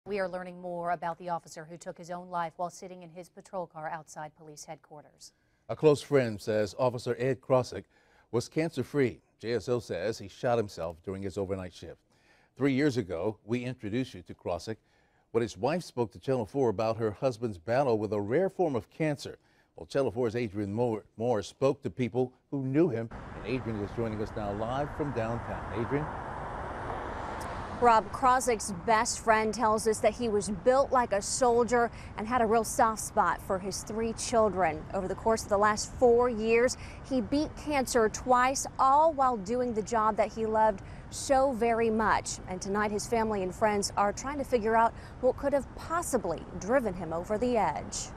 We are learning more about the officer who took his own life while sitting in his patrol car outside police headquarters. A close friend says Officer Ed Krosick was cancer-free. JSO says he shot himself during his overnight shift. 3 years ago, we introduced you to Krosick when his wife spoke to Channel 4 about her husband's battle with a rare form of cancer. Well, Channel 4's Adrian Moore spoke to people who knew him, and Adrian is joining us now live from downtown. Adrian? Rob, Krosick's best friend tells us that he was built like a soldier and had a real soft spot for his 3 children. Over the course of the last 4 years, he beat cancer twice, all while doing the job that he loved so very much. And tonight, his family and friends are trying to figure out what could have possibly driven him over the edge.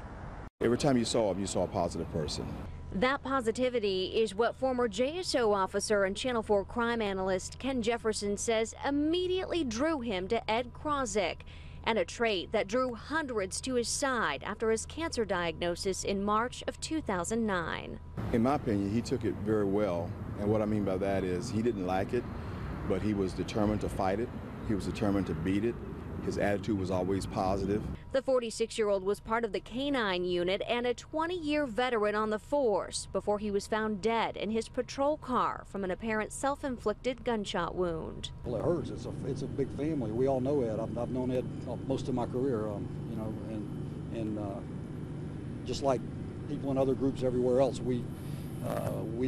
Every time you saw him, you saw a positive person. That positivity is what former JSO officer and Channel 4 crime analyst Ken Jefferson says immediately drew him to Ed Krosick, and a trait that drew hundreds to his side after his cancer diagnosis in March of 2009. In my opinion, he took it very well, and what I mean by that is he didn't like it, but he was determined to fight it. He was determined to beat it. His attitude was always positive. The 46-year-old was part of the K-9 unit and a 20-year veteran on the force before he was found dead in his patrol car from an apparent self-inflicted gunshot wound. Well, it hurts. It's a big family. We all know Ed. I've known Ed most of my career, you know, and just like people in other groups everywhere else, we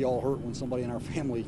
all hurt when somebody in our family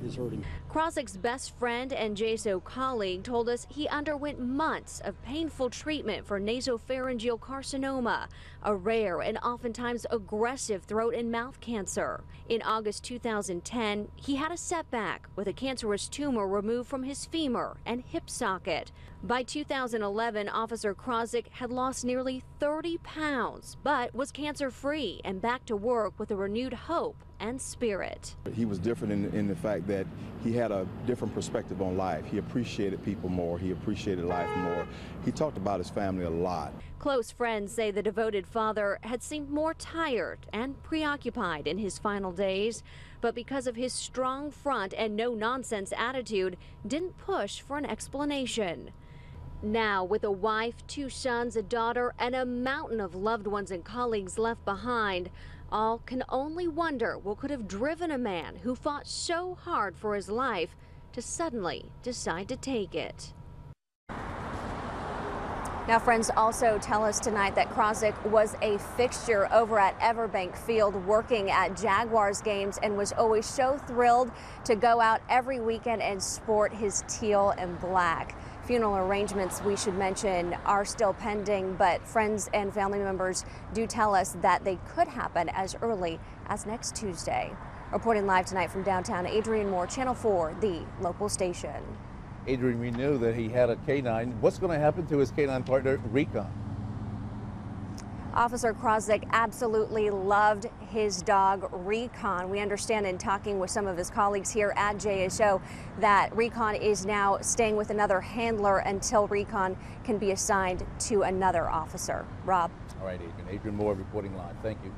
is hurting. Krosick's best friend and JSO colleague told us he underwent months of painful treatment for nasopharyngeal carcinoma, a rare and oftentimes aggressive throat and mouth cancer. In August 2010, he had a setback with a cancerous tumor removed from his femur and hip socket. By 2011, Officer Krosick had lost nearly 30 pounds, but was cancer-free and back to work with a renewed hope and spirit. He was different in the fact that he had a different perspective on life. He appreciated people more. He appreciated life more. He talked about his family a lot. Close friends say the devoted father had seemed more tired and preoccupied in his final days, but because of his strong front and no-nonsense attitude, didn't push for an explanation. Now, with a wife, 2 sons, a daughter, and a mountain of loved ones and colleagues left behind, all can only wonder what could have driven a man who fought so hard for his life to suddenly decide to take it. Now, friends also tell us tonight that Krosick was a fixture over at Everbank Field working at Jaguars games and was always so thrilled to go out every weekend and sport his teal and black. Funeral arrangements, we should mention, are still pending, but friends and family members do tell us that they could happen as early as next Tuesday. Reporting live tonight from downtown, Adrian Moore, Channel 4, the local station. Adrian, we knew that he had a K-9. What's going to happen to his K-9 partner, Recon? Officer Krosick absolutely loved his dog, Recon. We understand in talking with some of his colleagues here at JSO that Recon is now staying with another handler until Recon can be assigned to another officer. Rob. All right, Adrian. Adrian Moore reporting live. Thank you.